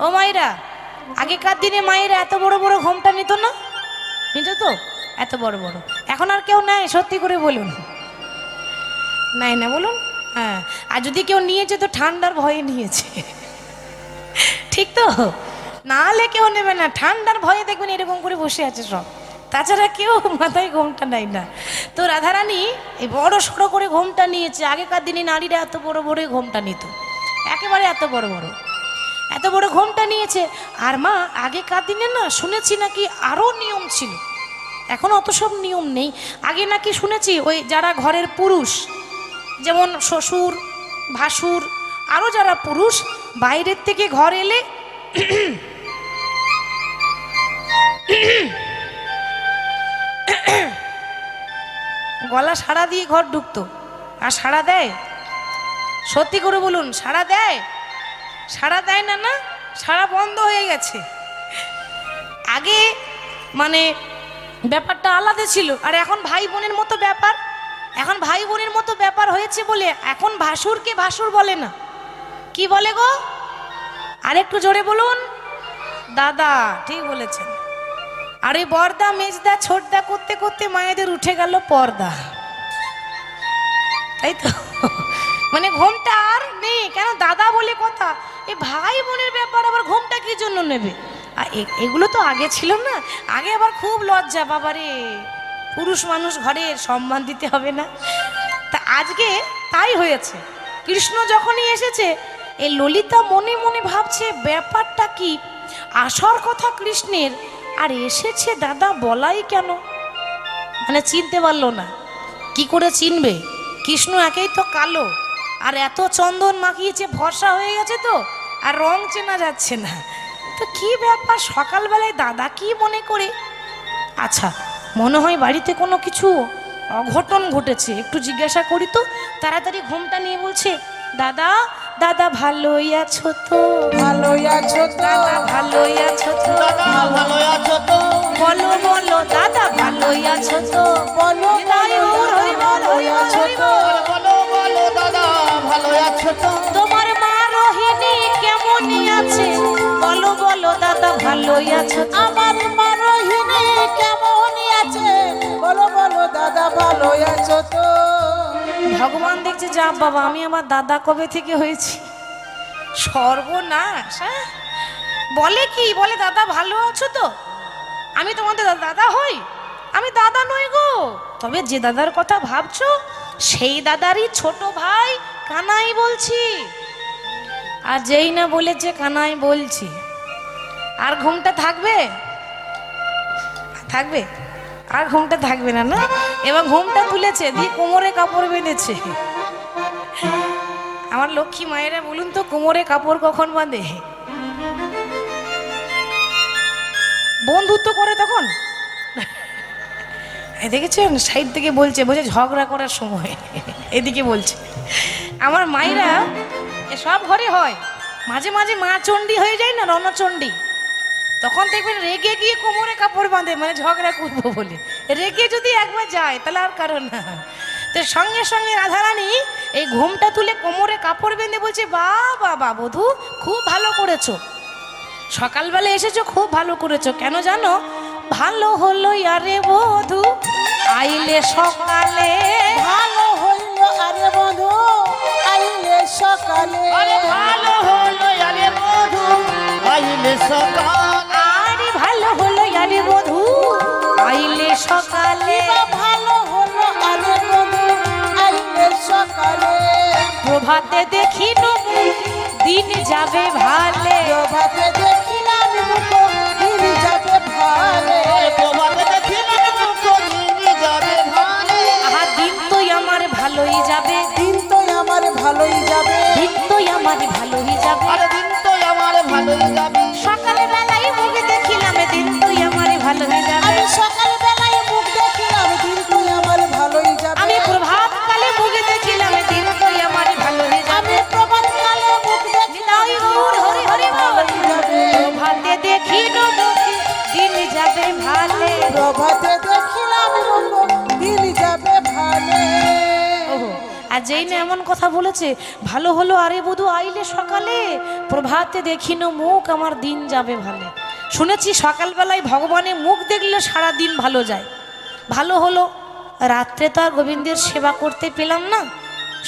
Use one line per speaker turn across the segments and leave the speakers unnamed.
ও মায়েরা, আগেকার দিনে মায়েরা এত বড় বড় ঘোমটা নিত না? নিত তো, এত বড় বড়। এখন আর কেউ নেয়? সত্যি করে বলুন, নাই না বলুন? হ্যাঁ, আর যদি কেউ নিয়েছে তো ঠান্ডার ভয়ে নিয়েছে, ঠিক তো? না হলে কেউ নেবে না, ঠান্ডার ভয়ে দেখবেন এরকম করে বসে আছে সব, তাছাড়া কেউ মাথায় ঘোমটা নেয় না। তো রাধারানী এই বড় সড়ো করে ঘোমটা নিয়েছে। আগেকার দিনে নারীরা এত বড় বড় ঘোমটা নিত, একেবারে এত বড় বড়, এত বড় ঘোমটা নিয়েছে। আর মা আগেকার দিনে না শুনেছি নাকি আরও নিয়ম ছিল, এখন অত সব নিয়ম নেই। আগে নাকি শুনেছি ওই যারা ঘরের পুরুষ, যেমন শ্বশুর ভাসুর, আরও যারা পুরুষ বাইরের থেকে ঘর এলে গলা সাড়া দিয়ে ঘর ঢুকতো। আর সাড়া দেয়? সত্যি করে বলুন, সাড়া দেয়? সাড়া দেয় না, না সাড়া বন্ধ হয়ে গেছে। আগে মানে ব্যাপারটা আলাদা ছিল, আর এখন ভাই বোনের মতো ব্যাপার। এখন ভাই বোনের মতো ব্যাপার হয়েছে বলে এখন ভাসুরকে ভাসুর বলে না, কি বলে গো? আর একটু জোরে বলুন। দাদা, ঠিক বলেছেন। আর এই বর্দা মেজদা ছোটদা করতে করতে মায়েদের উঠে গেল পর্দা, তাই তো? মানে ঘোমটা আর নেই, কেন? দাদা বলে কথা। এই ভাই বোনের ব্যাপার আবার ঘোমটা কি জন্য নেবে? আর এগুলো তো আগে ছিল না। আগে আবার খুব লজ্জা, বাবারে, পুরুষ মানুষ ঘরের সম্মান দিতে হবে না। তা আজকে তাই হয়েছে। কৃষ্ণ যখনই এসেছে, এই ললিতা মনে মনে ভাবছে ব্যাপারটা কি, আসার কথা কৃষ্ণের, আর এসেছে দাদা বলাই কেন? মানে চিনতে পারলো না। কি করে চিনবে? কৃষ্ণ একেই তো কালো, আর এত চন্দন মাখিয়েছে, ফর্সা হয়ে গেছে তো, আর রং চেনা যাচ্ছে না। তো কি ব্যাপার, সকালবেলায় দাদা কি মনে করে? আচ্ছা, মনে হয় বাড়িতে কোনো কিছু অঘটন ঘটেছে, একটু জিজ্ঞাসা করি তো। তাড়াতাড়ি ঘুমটা নিয়ে বলছে, দাদা দাদা ভালোই আছো তো?
ভালোই আছো তো?
দাদা ভালোই আছো তো?
দাদা ভালোই আছো তো?
বলো বলো দাদা ভালোই আছো তো?
বলো
হরি বল, হরি বল, হরি বল, হরি বল।
বলো বলো দাদা ভালোই আছো তো?
তোমার মা রোহিণী কেমনই আছে? বলো বলো দাদা ভালোই আছো তো?
আমার মা রোহিণী কেমনই আছে? বলো বলো দাদা ভালোই আছো তো?
ভগবান দেখছে, যা বাবা, আমি আমার দাদা কবে থেকে হয়েছি, সর্বনাশ। হ্যাঁ, বলে কি? বলে দাদা ভালো আছো তো? আমি তোমাদের দাদা হই? আমি দাদা নই গো। তবে যে দাদার কথা ভাবছো সেই দাদারই ছোট ভাই কানাই বলছি। আর যেই না বলেছে কানাই বলছি, আর ঘুমটা থাকবে? থাকবে? আর ঘুমটা থাকবে না, না? এবার ঘুমটা তুলেছে, দিয়ে কোমরে কাপড় বেঁধেছে। আমার লক্ষ্মী মায়েরা বলুন তো, কোমরে কাপড় কখন বাঁধে? বন্ধুত্ব করে তখন। দেখেছেন, সাইড থেকে বলছে, বলছে ঝগড়া করার সময় এদিকে বলছে। আমার মায়েরা সব ঘরে হয়, মাঝে মাঝে মা চণ্ডী হয়ে যায় না, রণচণ্ডী, তখন দেখবেন রেগে গিয়ে কোমরে কাপড় বাঁধে, মানে ঝগড়া করবো বলে। রেগে যদি একবার যায় তাহলে আর কারণ না। তো সঙ্গে সঙ্গে রাধারানী এই ঘুমটা তুলে কোমরে কাপড় বেঁধে বলছে, বাবা বধূ, খুব ভালো করেছো, সকালবেলা এসেছো, খুব ভালো করেছো। কেন জানো? ভালো হলো আরে বধূ আইলে সকালে।
ভালো হইলো আরে বধূ আইলে সকালে।
আরে ভালো হলো আরে বধূ আইলে সকালে।
আরে ভালো হলো আরে বধূ আইলে সকালে।
ভালো হলো আরে বধূ আইলে সকালে।
প্রভাতে দেখি দিন যাবে ভালে।
প্রভাতে দেখিলাম মুখ দিন যাবে ভালে।
প্রভাতে দেখিলাম মুখ দিন যাবে ভালে।
আহা, দিন তো আমার ভালোই যাবে,
দিন তো আমার ভালোই যাবে।
দিন তো আমার ভালোই যাবে।
আরে দিন তো আমার ভালোই যাবে।
সকালে বেলায় মুখ দেখিলাম, দিন তো আমার ভালোই যাবে।
আমি সকাল বেলায় মুখ দেখিলাম দিন তো আমার ভালোই যাবে।
আমি প্রভাত কালে মুখ দেখিলাম, দিন তো আমার ভালোই যাবে।
আমি প্রভাত কালে মুখ দেখিলাম
হরি বল, হরি হরি বল।
ভালোই যাবে।
প্রভাতে দেখি দিন যাবে ভালে।
প্রভাতে দেখিলাম মুখ দিন যাবে ভালে।
ওহো, আর যেই না এমন কথা বলেছে, ভালো হলো আরে বধূ আইলে সকালে, প্রভাতে দেখিনো মুখ আমার দিন যাবে ভালো। শুনেছি সকালবেলায় ভগবানের মুখ দেখলে সারা দিন ভালো যায়। ভালো হলো, রাত্রে তো আর গোবিন্দের সেবা করতে পেলাম না,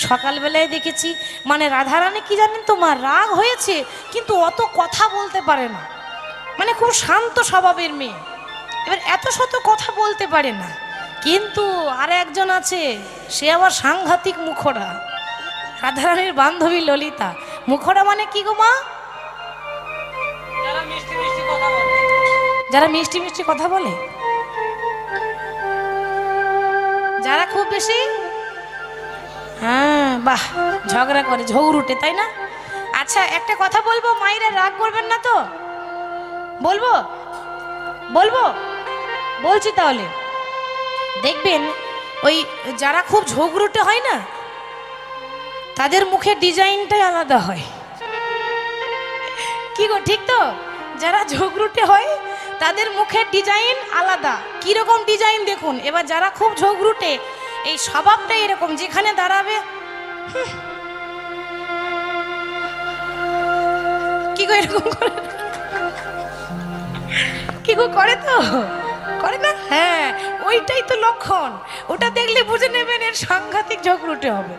সকালবেলায় দেখেছি। মানে রাধারানী কি জানেন তো মা, রাগ হয়েছে কিন্তু অত কথা বলতে পারে না, মানে খুব শান্ত স্বভাবের মেয়ে, এবার এত শত কথা বলতে পারে না। কিন্তু আর একজন আছে, সে আবার সাংঘাতিক মুখরা, রাধারানীর বান্ধবী ললিতা। মুখরা মানে কি গো মা? যারা মিষ্টি মিষ্টি কথা বলে, যারা খুব বেশি, হ্যাঁ বাহ, ঝগড়া করে, ঝগড়ুটে, তাই না? আচ্ছা একটা কথা বলবো, মায়েরা রাগ করবেন না তো? বলবো বলছি তাহলে। দেখবেন ওই যারা খুব ঝগড়ুটে হয় না, তাদের মুখের ডিজাইনটাই আলাদা হয়। কি গো, ঠিক তো? যারা ঝগড়ুটে হয় তাদের মুখের ডিজাইন আলাদা। কি রকম ডিজাইন দেখুন। এবার যারা খুব ঝগড়ুটে, এই স্বভাবটা এরকম, যেখানে দাঁড়াবে কি গো এরকম করে, কি গো করে তো, করে না? হ্যাঁ, ওইটাই তো লক্ষণ। ওটা দেখলে বুঝে নেবেন এর সাংঘাতিক ঝগড়ুটে হবে।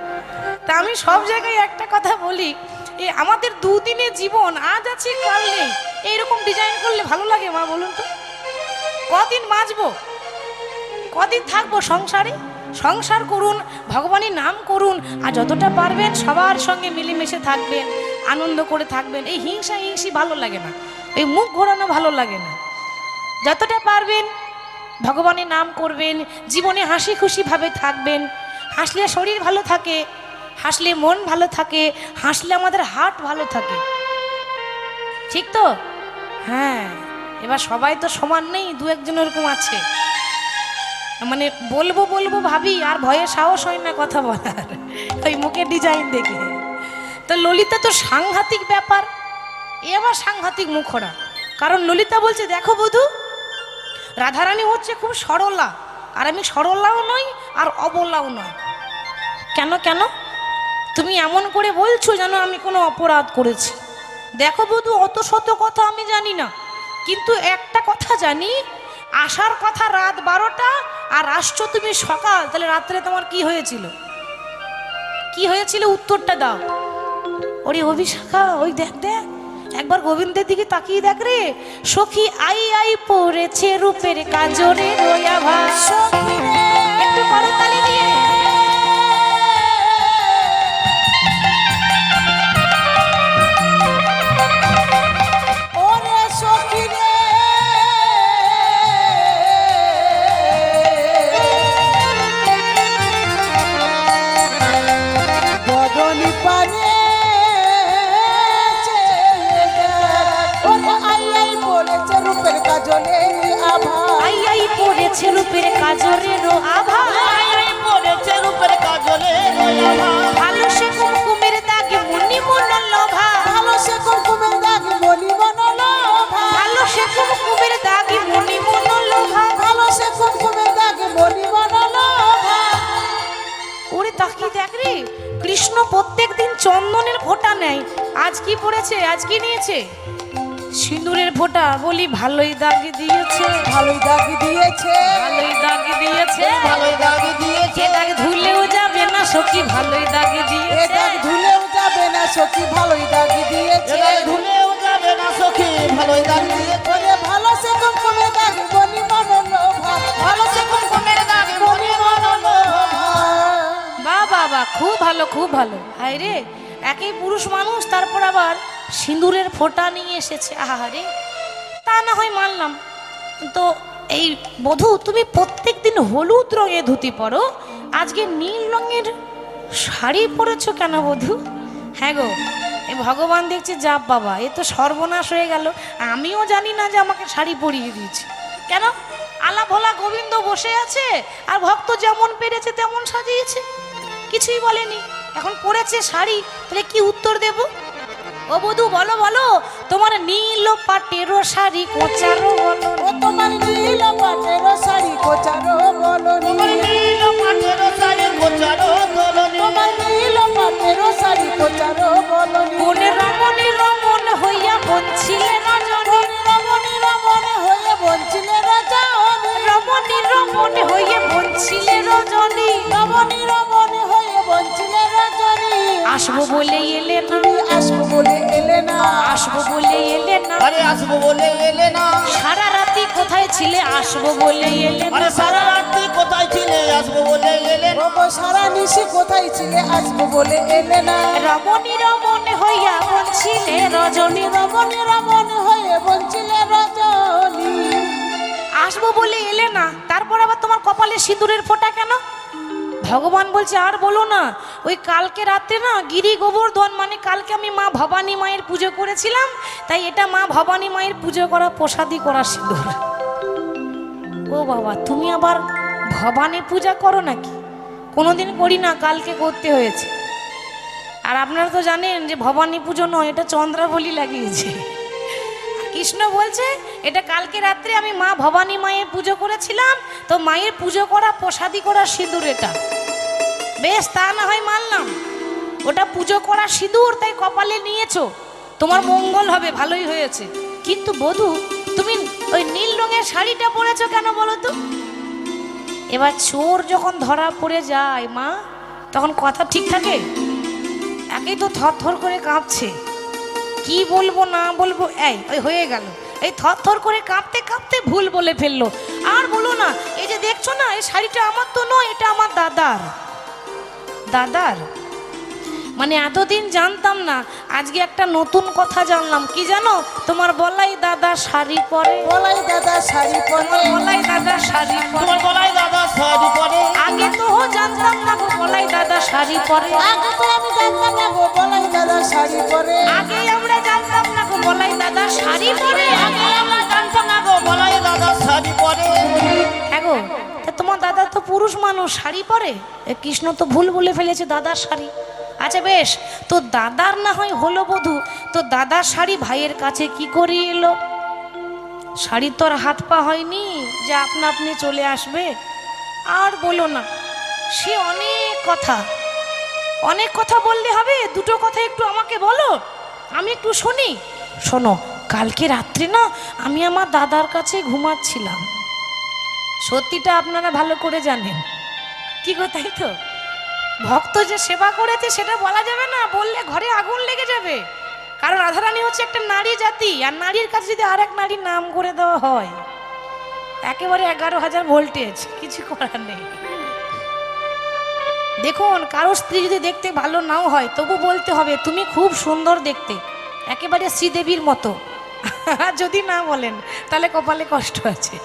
তা আমি সব জায়গায় একটা কথা বলি, এই আমাদের দুদিনের জীবন, আজ আছে কাল নেই, এইরকম ডিজাইন করলে ভালো লাগে মা বলুন তো? কদিন বাঁচবো, কদিন থাকবো সংসারে? সংসার করুন, ভগবানের নাম করুন, আর যতটা পারবেন সবার সঙ্গে মিলেমিশে থাকবেন, আনন্দ করে থাকবেন। এই হিংসা হিংসি ভালো লাগে না, এই মুখ ঘোরানো ভালো লাগে না। যতটা পারবেন ভগবানের নাম করবেন, জীবনে হাসি খুশিভাবে থাকবেন। হাসলে শরীর ভালো থাকে, হাসলে মন ভালো থাকে, হাসলে আমাদের হার্ট ভালো থাকে, ঠিক তো? হ্যাঁ, এবার সবাই তো সমান নেই, দু একজন এরকম আছে, মানে বলবো ভাবি আর ভয়ে সাহস হয় না কথা বলার, ওই মুখের ডিজাইন দেখে। তো ললিতা তো সাংঘাতিক ব্যাপার, এ আবার সাংঘাতিক মুখরা। কারণ ললিতা বলছে, দেখো বধূ, রাধারানী হচ্ছে খুব সরলা, আর আমি সরলাও নই আর অবলাও নয়। কেন কেন তুমি এমন করে বলছো যেন আমি কোনো অপরাধ করেছি? দেখো বধূ, অত শত কথা আমি জানি না, কিন্তু একটা কথা জানি, আসার কথা রাত 12টা আর আসছো তুমি সকাল, তাহলে রাত্রে তোমার কি হয়েছিল? কি হয়েছিল উত্তরটা দাও। ওরে অভিশাখা, ওই দেখ দেখ, একবার গোবিন্দের দিকে তাকিয়ে দেখ রে, সখী আই আই পড়েছে রূপের কাজরে রয়া ভাই, একটু করতালি দিয়ে।
ওরে সখী রে, বদনি পানে রূপের কাজলে আভা,
আই আই পড়েছে রূপের কাজরে আভা,
আই আই পড়েছে রূপের কাজলে আভা,
ভালো সে কুমকুমের দাগে মনি মন লোভা,
ভালো সে কুমকুমের দাগে মনি মন লোভা,
ভালো সে কুমকুমের দাগে মনি মন লোভা,
ভালো সে কুমকুমের দাগে মনি মন লোভা।
ওরে তাকিয়ে দেখ রে, কৃষ্ণ প্রত্যেক দিন চন্দনের ফোঁটা নেয়, আজ কি পড়েছে, আজ কি নিয়েছে? সিঁদুরের ফোঁটা। বলি ভালোই দাগ দিয়েছে,
ভালোই দাগ দিয়েছে,
ভালোই দাগ দিয়েছে,
ভালোই দাগ দিয়েছে,
এ দাগ ধুলেও যাবে না সখী, ভালোই দাগ
এ
দিয়েছে,
দাগ ধুলেও যাবে না সখী, ভালোই দাগ দিয়েছে,
এ ধুলেও যাবে না সখী, ভালোই দাগ দিয়েছে,
ওরে ভালো সে কুমকুমের দাগে মনি মন লোভা, ভালো সে কুমকুমের দাগে মনি মন লোভা।
বাহ বাহ বাহ, খুব ভালো খুব ভালো। হায় রে, একই পুরুষ মানুষ, তারপর আবার সিঁদুরের ফোঁটা নিয়ে এসেছে। আহারে, তা না হয় মানলাম, তো এই বধূ তুমি প্রত্যেক দিন হলুদ রঙের ধুতি পরো, আজকে নীল রঙের শাড়ি পরেছো কেন বধূ? হ্যাঁ গো, এই ভগবান দেখছে যাব বাবা, এ তো সর্বনাশ হয়ে গেল, আমিও জানি না যে আমাকে শাড়ি পরিয়ে দিয়েছে। কেন? আলা ভোলা গোবিন্দ বসে আছে, আর ভক্ত যেমন পেরেছে তেমন সাজিয়েছে, কিছুই বলেনি। এখন পরেছে শাড়ি, তাহলে কি উত্তর দেব? ও বধূ বলো বলো, তোমার নীল পাটেরও শাড়ি কোচারো বলো,
ও তোমার নীল পাটের শাড়ি কোচারো বলো,
নীল পাটের শাড়ি কোচারো দলনি
তোমার নীল পাটের শাড়ি কোচারো বলনি
কোনে রমণী রমণ হইয়া বলছিলে রজনী
রমণী রমণী হয়ে বলছিলে রজনী
রমণী রমণ হইয়া বলছিলে রজনী
রমণী রমণী হয়ে বলছিলে রজনী
আসবো বলে এলে না
তুমি আসবো বলে এলে না
আসবো বলে এলে না
আরে আসবো বলে এলে না
সারা রাতি কোথায় ছিলে আসবো বলে এলে না
আরে সারা রাত্রি কোথায় ছিলে আসবো বলে এলে না
ওগো সারা নিশি কোথায় ছিলে আসবো বলে এলে না
রমণী রমণ হইয়া বলছিলে রজনী
রমণী রমণী হয়ে বলছিলে রজনী
আসবো বলে এলে না তারপর আবার তোমার কপালে সিঁদুরের ফোঁটা কেন ভগবান বলছে আর বলো না ওই কালকে রাতে না গিরি গোবর্ধন মানে কালকে আমি মা ভবানী মায়ের পুজো করেছিলাম তাই এটা মা ভবানী মায়ের পুজো করা প্রসাদী করা সিঁদুর ও বাবা তুমি আবার ভবানী পূজা করো নাকি কোনোদিন করি না কালকে করতে হয়েছে আর আপনারা তো জানেন যে ভবানী পুজো নয় এটা চন্দ্রাবলী লাগিয়েছে কৃষ্ণ বলছে এটা কালকে রাত্রে আমি মা ভবানী মায়ের পুজো করেছিলাম তো মায়ের পুজো করা প্রসাদী করা সিঁদুর এটা বেশ তা না হয় মানলাম ওটা পুজো করা সিঁদুর তাই কপালে নিয়েছো তোমার মঙ্গল হবে ভালোই হয়েছে কিন্তু বধূ তুমি ওই নীল রঙের শাড়িটা পরেছো কেন বলো তো এবার চোর যখন ধরা পড়ে যায় মা তখন কথা ঠিক থাকে একেই তো থরথর করে কাঁপছে কি বলবো না বলবো এই ওই হয়ে গেল এই থরথর করে কাঁপতে কাঁপতে ভুল বলে ফেললো আর বলো না এই যে দেখছো না এই শাড়িটা আমার তো নয় এটা আমার দাদার দাদার মানে এতদিন জানতাম না আজকে একটা নতুন কথা জানলাম কি জানো তোমার বলাই দাদা শাড়ি পরে
বলাই দাদা শাড়ি পরে
বলাই দাদা শাড়ি পরে
তোমার গলায় দাদা শাড়ি পরে
আগে তো জানতাম না গো বলাই দাদা শাড়ি পরে
আগে তো আমি জানতাম না গো বলাই দাদা শাড়ি পরে
আগে আমরা জানতাম না গো বলাই দাদা শাড়ি পরে
আগে আমরা জানতাম না গো গলায় দাদা শাড়ি পরে
হ্যাঁ গো তা তোমার দাদা তো পুরুষ মানুষ শাড়ি পরে এ কৃষ্ণ তো ভুল বলে ফেলেছে দাদার শাড়ি আচ্ছা বেশ তো দাদার না হয় হলো বধূ তো দাদার শাড়ি ভাইয়ের কাছে কি করে এলো শাড়ি তো আর হাত পা হয়নি যে আপনা আপনি চলে আসবে আর বলো না সে অনেক কথা বললে হবে দুটো কথা একটু আমাকে বলো আমি একটু শুনি শোনো কালকে রাত্রে না আমি আমার দাদার কাছে ঘুমাচ্ছিলাম সত্যিটা আপনারা ভালো করে জানেন কি গো তাই তো ভক্ত যে সেবা করেছে সেটা বলা যাবে না বললে ঘরে আগুন লেগে যাবে কারণ রাধারানী হচ্ছে একটা নারী জাতি আর নারীর কাছে যদি আর এক নারীর নাম করে দেওয়া হয় একেবারে 11,000 ভোল্টেজ কিছু করার নেই দেখুন কারো স্ত্রী যদি দেখতে ভালো নাও হয় তবু বলতে হবে তুমি খুব সুন্দর দেখতে একেবারে শ্রীদেবীর মতো যদি না বলেন তাহলে কপালে কষ্ট আছে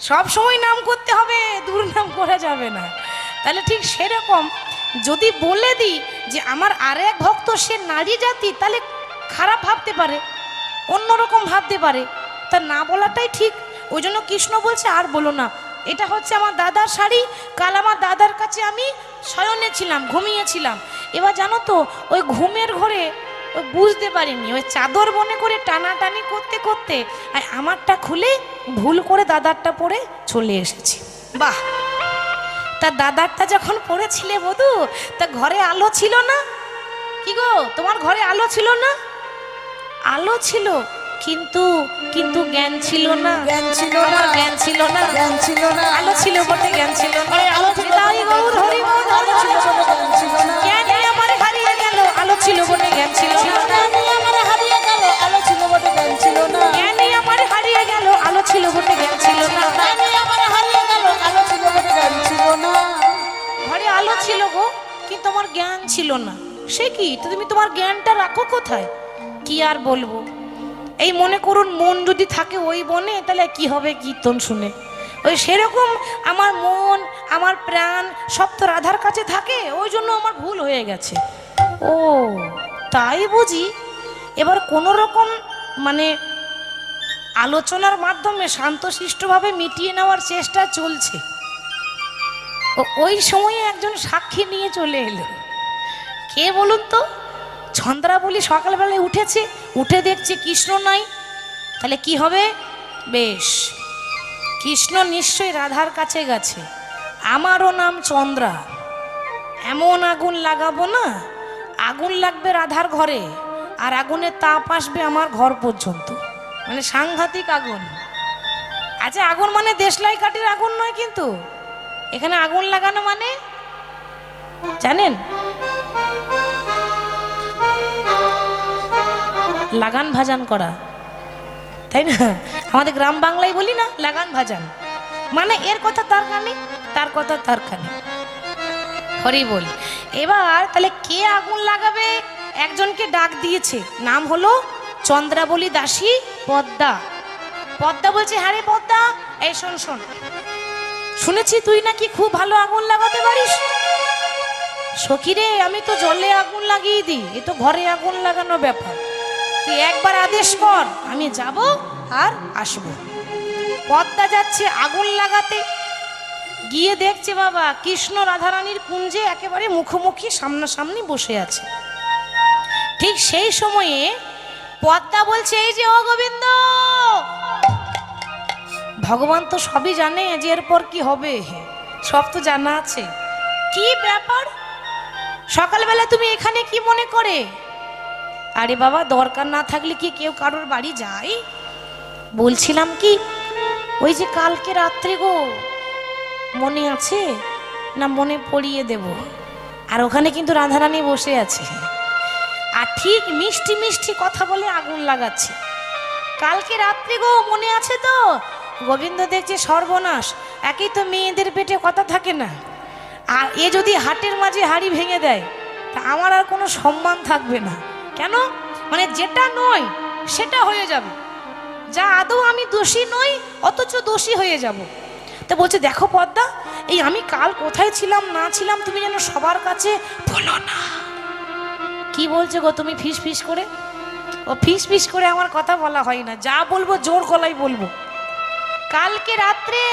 সব সময় নাম করতে হবে দুর্নাম করা যাবে না তাহলে ঠিক সেরকম যদি বলে দিই যে আমার আর এক ভক্ত সে নারী জাতি তাহলে খারাপ ভাবতে পারে অন্যরকম ভাবতে পারে তা না বলাটাই ঠিক ওই জন্য কৃষ্ণ বলছে আর বলো না এটা হচ্ছে আমার দাদার শাড়ি কাল আমার দাদার কাছে আমি শয়নে ছিলাম ঘুমিয়েছিলাম এবার জানো তো ওই ঘুমের ঘরে ওই বুঝতে পারিনি ওই চাদর মনে করে টানাটানি করতে করতে আর আমারটা খুলে ভুল করে দাদারটা পরে চলে এসেছি বাহ তা দাদারটা যখন পড়েছিলে বধূ তা ঘরে আলো ছিল না কি গো তোমার ঘরে আলো ছিল না আলো ছিল কিন্তু কিন্তু জ্ঞান ছিল না
জ্ঞান ছিল না
আমার জ্ঞান ছিল না
জ্ঞান ছিল না
আলো ছিল বটে জ্ঞান ছিল না
আরে আলো ছিল
তাই গৌর হরি গৌর
আলো ছিল বটে জ্ঞান ছিল না
জ্ঞান আমার হারিয়ে গেল আলো ছিল বটে জ্ঞান ছিল না
জ্ঞানী আমার হারিয়ে গেল আলো ছিল বটে জ্ঞান ছিল না
জ্ঞানী আমার হারিয়ে গেল আলো ছিল বটে জ্ঞান ছিল না
জ্ঞানী আমার হারিয়ে গেল আলো ছিল বটে জ্ঞান ছিল না
ঘরে আলো ছিল গো কিন্তু আমার জ্ঞান ছিল না সে কি তো তুমি তোমার জ্ঞানটা রাখো কোথায় কি আর বলবো এই মনে করুন মন যদি থাকে ওই বনে তাহলে কি হবে কীর্তন শুনে ওই সেরকম আমার মন আমার প্রাণ সব তো রাধার কাছে থাকে ওই জন্য আমার ভুল হয়ে গেছে ও তাই বুঝি এবার কোনো রকম মানে আলোচনার মাধ্যমে শান্তশিষ্টভাবে মিটিয়ে নেওয়ার চেষ্টা চলছে ওই সময়ে একজন সাক্ষী নিয়ে চলে এলো কে বলুন তো চন্দ্রাবলী সকালবেলায় উঠেছে উঠে দেখছে কৃষ্ণ নাই তাহলে কি হবে বেশ কৃষ্ণ নিশ্চয়ই রাধার কাছে গেছে আমারও নাম চন্দ্রা এমন আগুন লাগাবো না, আগুন লাগবে রাধার ঘরে আর আগুনের তাপ আসবে আমার ঘর পর্যন্ত, মানে সাংঘাতিক আগুন। আচ্ছা, আগুন মানে দেশলাই কাঠির আগুন নয়, কিন্তু এখানে আগুন লাগানো মানে জানেন, লাগান ভাজান করা, তাই না? আমাদের গ্রাম বাংলায় বলি না লাগান ভাজান, মানে এর কথা তার কানে, তার কথা তার কানে, হরি বল। এবার তাহলে কে আগুন লাগাবে? একজনকে ডাক দিয়েছে, নাম হলো চন্দ্রাবলী দাসী পদ্মা। পদ্মা বলছে, হ্যাঁ রে পদ্মা, এই শোন শোন, শুনেছি তুই নাকি খুব ভালো আগুন লাগাতে পারিস। সখী রে, আমি তো জলে আগুন লাগিয়ে দিই, এ তো ঘরে আগুন লাগানোর ব্যাপার, তুই একবার আদেশ কর, আমি যাব আর আসব। পদ্মা যাচ্ছে আগুন লাগাতে, গিয়ে দেখছে বাবা কৃষ্ণ রাধারানীর কুঞ্জে একেবারে মুখোমুখি সামনাসামনি বসে আছে। ঠিক সেই সময়ে পদ্মা বলছে, এই যে ও গোবিন্দ। ভগবান তো সবই জানে যে এরপর কি হবে, সব তো জানা আছে। কি ব্যাপার, সকালবেলা তুমি এখানে কি মনে করে? আরে বাবা, দরকার না থাকলে কি কেউ কারোর বাড়ি যায়? বলছিলাম কি, ওই যে কালকে রাত্রে গো, মনে আছে না? মনে পড়িয়ে দেব। আর ওখানে কিন্তু রাধারানী বসে আছে, আর ঠিক মিষ্টি মিষ্টি কথা বলে আগুন লাগাচ্ছে। কালকে রাত্রে গো, মনে আছে তো? গোবিন্দ দেখছে সর্বনাশ, একই তো মেয়েদের পেটে কথা থাকে না, আর এ যদি হাটের মাঝে হাড়ি ভেঙে দেয় তা আমার আর কোনো সম্মান থাকবে না। কেন? মানে যেটা নয় সেটা হয়ে যাবে, যা আদৌ আমি দোষী নই অথচ দোষী হয়ে যাব। তো বলছে, দেখো পদ্মা, এই আমি কাল কোথায় ছিলাম না ছিলাম তুমি যেন সবার কাছে বলো না। কি বলছো গো তুমি ফিস ফিস করে? ও ফিস ফিস করে আমার কথা বলা হয় না, যা বলবো জোর গলায় বলবো। কালকে রাত্রে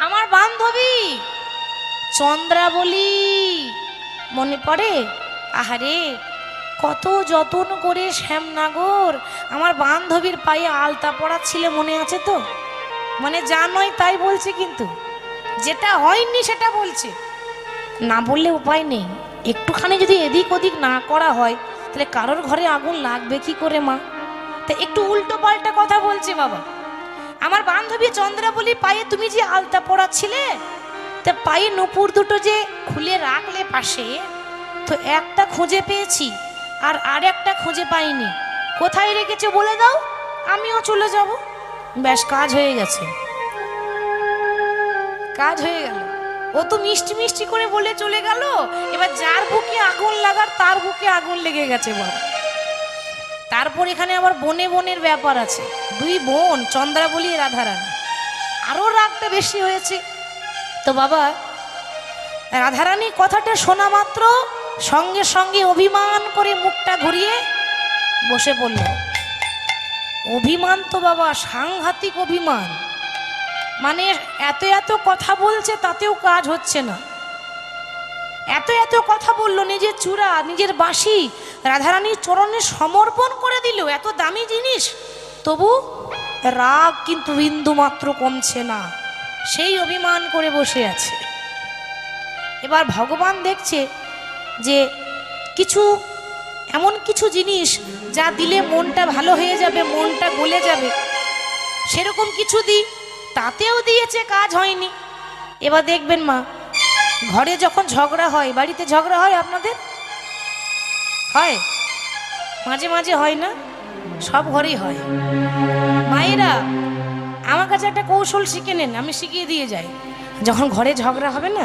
আমার বান্ধবী চন্দ্রাবলী মনে পড়ে? আহারে, কত যত্ন করে শ্যামনগর আমার বান্ধবীর পায়ে আলতা পড়াচ্ছিল, মনে আছে তো? মানে যা নয় তাই বলছে, কিন্তু যেটা হয়নি সেটা বলছে। না বললে উপায় নেই, একটুখানি যদি এদিক ওদিক না করা হয় তাহলে কারোর ঘরে আগুন লাগবে কি করে মা? তা একটু উল্টো পাল্টা কথা বলছে বাবা। আমার বান্ধবী চন্দ্রাবলী পায়ে তুমি যে আলতা পড়াচ্ছিলে, তা পায়ে নুপুর দুটো যে খুলে রাখলে পাশে, তো একটা খুঁজে পেয়েছি আর আরেকটা খুঁজে পাইনি, কোথায় রেখেছো বলে দাও, আমিও চলে যাব। ব্যাস, কাজ হয়ে গেছে, কাজ হয়ে গেল। ও তো মিষ্টি মিষ্টি করে বলে চলে গেল, এবার যার বুকে আগুন লাগার তার বুকে আগুন লেগে গেছে বাবা। তারপর এখানে আবার বনে বনের ব্যাপার আছে, দুই বোন চন্দ্রাবলী রাধারানী, আরো রাগটা বেশি হয়েছে। তো বাবা, রাধারানী কথাটা শোনা মাত্র সঙ্গে সঙ্গে অভিমান করে মুখটা ঘুরিয়ে বসে পড়ল। অভিমান তো বাবা সাংঘাতিক অভিমান, মানে এত এত কথা বলছে তাতেও কাজ হচ্ছে না। এত এত কথা বললো, নিজের চূড়া নিজের বাঁশি রাধারানীর চরণে সমর্পণ করে দিল, এত দামি জিনিস, তবু রাগ কিন্তু বিন্দু মাত্র কমছে না, সেই অভিমান করে বসে আছে। এবার ভগবান দেখছে যে কিছু এমন কিছু জিনিস যা দিলে মনটা ভালো হয়ে যাবে, মনটা গলে যাবে, সেরকম কিছু দিই, তাতেও দিয়েছে, কাজ হয়নি। এবার দেখবেন মা, ঘরে যখন ঝগড়া হয়, বাড়িতে ঝগড়া হয় আপনাদের? হয়, মাঝে মাঝে হয় না? সব ঘরেই হয়। মায়েরা আমার কাছে একটা কৌশল শিখে নেন, আমি শিখিয়ে দিয়ে যাই। যখন ঘরে ঝগড়া হবে না,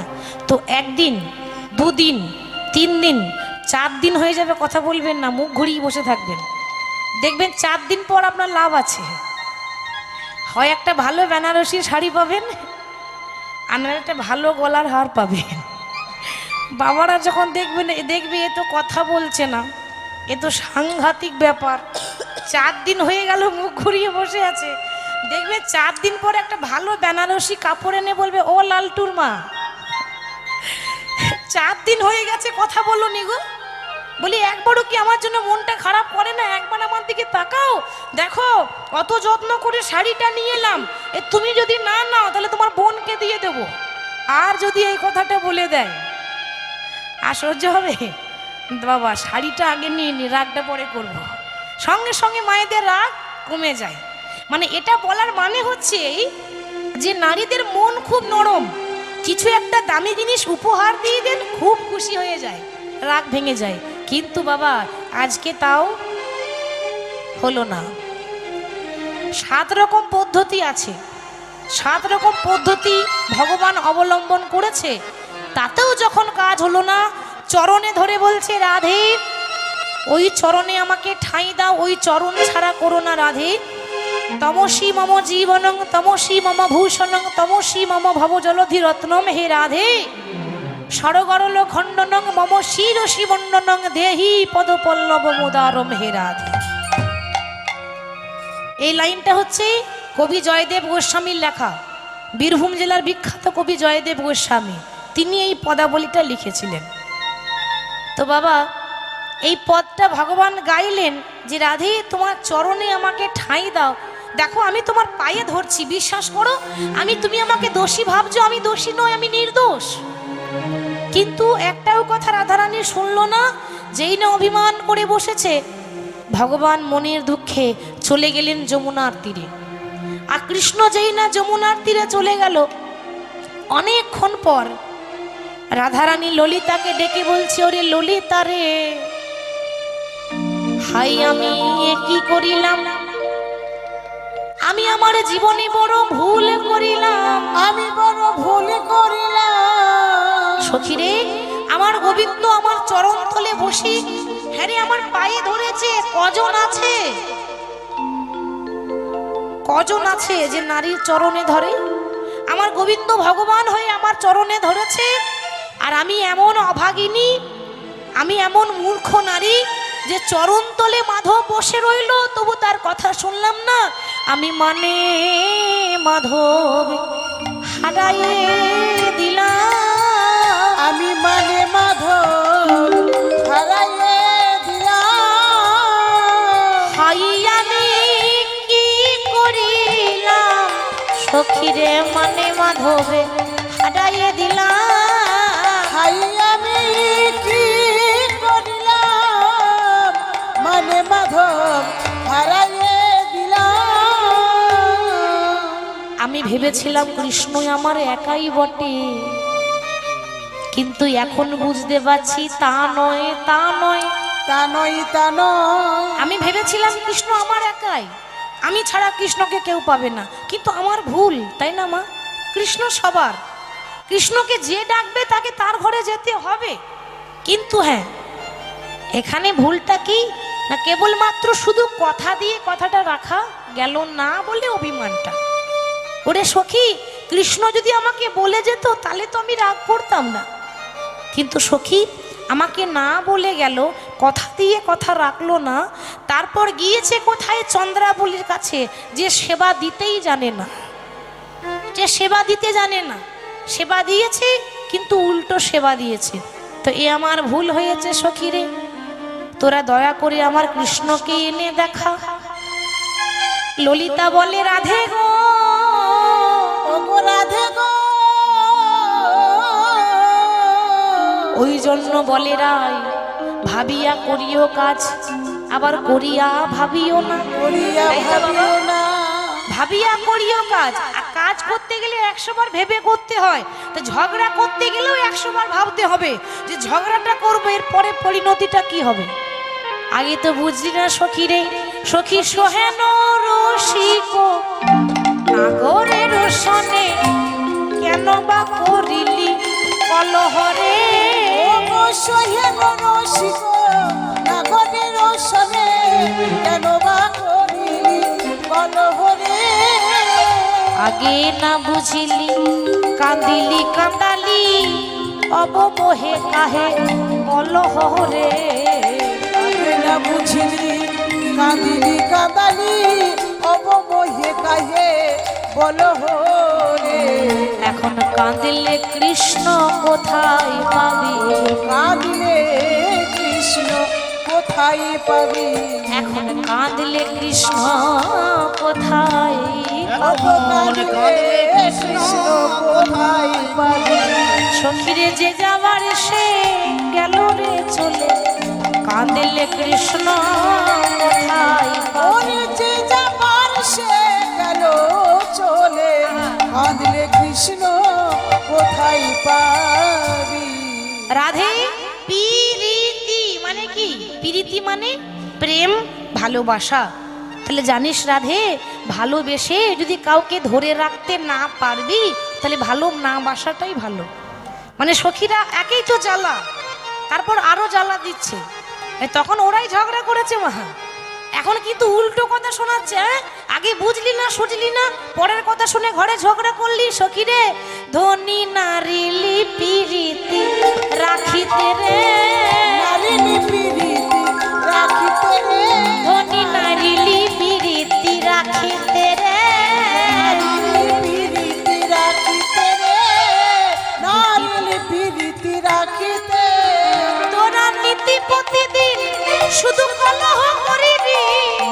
তো একদিন, দুদিন, 3 দিন, 4 দিন হয়ে যাবে কথা বলবেন না, মুখ ঘুরিয়ে বসে থাকবেন, দেখবেন 4 দিন পর আপনার লাভ আছে। হয় একটা ভালো বেনারসি শাড়ি পাবেন, আর একটা ভালো গলার হার পাবেন। বাবারা যখন দেখবে এ তো কথা বলছে না, এ তো সাংঘাতিক ব্যাপার, 4 দিন হয়ে গেল মুখ ঘুরিয়ে বসে আছে, দেখবে 4 দিন পর একটা ভালো বেনারসি কাপড় এনে বলবে, ও লালটুর মা, 4 দিন হয়ে গেছে কথা বললো নি গো। বলি, একবারও কি আমার জন্য মনটা খারাপ করে না? একবার আমার দিকে তাকাও, দেখো অত যত্ন করে শাড়িটা নিয়ে এলাম, তুমি যদি না নাও তাহলে তোমার বোনকে দিয়ে দেবো। আর যদি এই কথাটা বলে দেয়, আর সহ্য হবে? বাবা শাড়িটা আগে নিয়ে নি, রাগটা পরে করব। সঙ্গে সঙ্গে মায়েদের রাগ কমে যায়। মানে এটা বলার মানে হচ্ছে এই যে নারীদের মন খুব নরম, কিছু একটা দামি জিনিস উপহার দিয়ে দেন খুব খুশি হয়ে যায়, রাগ ভেঙে যায়। কিন্তু বাবা আজকে তাও হলো না। 7 রকম পদ্ধতি আছে, 7 রকম পদ্ধতি ভগবান অবলম্বন করেছে, তাতেও যখন কাজ হলো না, চরণে ধরে বলছে রাধে ওই চরণে আমাকে ঠাঁই দাও, ওই চরণ ছাড়া করো না রাধে। তমসী মম জীবনং তমসী মম ভূষণং তমসী মম ভবজলধি রত্নম হে রাধে। সরগরল খণ্ডনং মম শিরসি মণ্ডনং দেহি পদপল্লব মুদারম হে রাধে। এই লাইনটা হচ্ছে কবি জয়দেব গোস্বামীর লেখা, বীরভূম জেলার বিখ্যাত কবি জয়দেব গোস্বামী, তিনি এই পদাবলীটা লিখেছিলেন। তো বাবা এই পদটা ভগবান গাইলেন যে রাধে তোমার চরণে আমাকে ঠাঁই দাও। দেখো আমি তোমার পায়ে ধরছি, বিশ্বাস করো, তুমি আমাকে দোষী ভাবছো, আমি দোষী নই, আমি নির্দোষ। কিন্তু একটাও কথা রাধারানী শুনলো না, যেই না অভিমান করে বসেছে, ভগবান মনের দুঃখে চলে গেলেন যমুনার তীরে। আর কৃষ্ণ যেই না যমুনার তীরে চলে গেল, অনেকক্ষণ পর রাধারানী ললিতাকে ডেকে বলছে, ওরে ললিতা রে, হাই আমি কি করিলাম, আমি আমার জীবনে বড় ভুল করিলাম,
আমি বড় ভুল করিলাম।
সখী রে, আমার গোবিন্দ আমার চরণ তলে বসি, হ্যাঁ রে আমার পায়ে ধরেছে। কজন আছে যে নারীর চরণে ধরে? আমার গোবিন্দ ভগবান হয়ে আমার চরণে ধরেছে, আর আমি এমন অভাগিনী, আমি এমন মূর্খ নারী যে চরণ তলে মাধব বসে রইল, তবু তার কথা শুনলাম না। আমি মানে মাধব হারাইয়ে দিলাম,
আমি মানে মাধব হারাইয়ে দিলাম।
হাই আমি কি করিলাম, সখীরে মানে মাধবে হারাইয়ে দিলাম।
হাই আমি কি করিলাম, মানে মাধব হারাইয়ে দিলাম।
আমি ভেবেছিলাম কৃষ্ণই আমার একাই বটে, কিন্তু এখন বুঝতে পারছি তা নয়, তা নয়,
তা নয়, তা নয়।
আমি ভেবেছিলাম কৃষ্ণ আমার একাই, আমি ছাড়া কৃষ্ণকে কেউ পাবে না। কিন্তু আমার ভুল, তাই না মা? কৃষ্ণ সবার, কৃষ্ণকে যে ডাকবে তাকে তার ঘরে যেতে হবে। কিন্তু হ্যাঁ, এখানে ভুলটা কি না, কেবলমাত্র শুধু কথা দিয়ে কথাটা রাখা গেল না বলে অভিমানটা। ওরে সখী, কৃষ্ণ যদি আমাকে বলে যেত তাহলে তো আমি রাগ করতাম না, কিন্তু সখী আমাকে না বলে গেল, কথা দিয়ে কথা রাখলো না। তারপর গিয়েছে কোথায়? চন্দ্রাবলীর কাছে, যে সেবা দিতেই জানে না, যে সেবা দিতে জানে না। সেবা দিয়েছে কিন্তু উল্টো সেবা দিয়েছে। তো এ আমার ভুল হয়েছে সখী রে, তোরা দয়া করে আমার কৃষ্ণকে এনে দেখা। ললিতা বলে রাধে গো,
ও গো রাধে গো,
ওই জন্য বলে রাই ভাবিয়া করিও কাজ, আবার করিয়া ভাবিও না।
করিয়া
তাই তো বাবা?
ভাবিও না।
ভাবিয়া করিও কাজ, আর কাজ করতে গেলে 100 বার ভেবে করতে হয়। তো ঝগড়া করতে গেলেও 100 বার ভাবতে হবে যে ঝগড়াটা করবো, এর পরে পরিণতিটা কি হবে। আগে তো বুঝলি না সখী রে, সখী সোহেন রসিক নাগরে রোশনে, কেন বা করিলি কলহরে।
ও গো সোহেন রসিক নাগরে রোশনে, কেন বা করিলি কলহরে।
আগে না বুঝিলি কাঁদিলি কাঁদালি, অবমোহে কাহে কলহরে।
আগে না বুঝিলি কাঁদিলি কাঁদালি, অবমোহে কাহে কলহরে।
এখন কাঁদিলে কৃষ্ণ কোথায় পাবি,
কাঁদিলে কৃষ্ণ কোথায় পাবি।
এখন কাঁদলে কৃষ্ণ কোথায়
কাঁদিলে কৃষ্ণ কোথায় পাবি।
সখীরে যে যাবার সে গেল রে চলে, কাঁদেলে কৃষ্ণ কোথায় পাবে?
ওরে যে যাবার সে গেল চলে, কাঁদলে কৃষ্ণ কোথায় পাবি?
রাধে পিরিতি মানে কি? পিরিতি মানে প্রেম, ভালোবাসা। তাহলে জানিস রাধে, ভালোবেসে যদি কাউকে ধরে রাখতে না পারবি তাহলে ভালো না বাসাটাই ভালো। মানে সখীরা একেই তো জ্বালা, তারপর আরো জ্বালা দিচ্ছে। তখন ওরাই ঝগড়া করেছে মহা, এখন কিন্তু উল্টো কথা শোনাচ্ছে। হ্যাঁ, আগে বুঝলি না, সুঝলি না, পরের কথা শুনে ঘরে ঝগড়া করলি। সখীরে ধনী নারীলি পিরিতি রাখিতে রে,
নারিনী পিরিতি রাখিতে রে,
ধনী নারীলি পিরিতি রাখিতে রে,
নারিনী পিরিতি রাখিতে রে, নারিনী পিরিতি রাখিতে।
তোরা নীতি প্রতিদিন শুধু কলহ করিবি,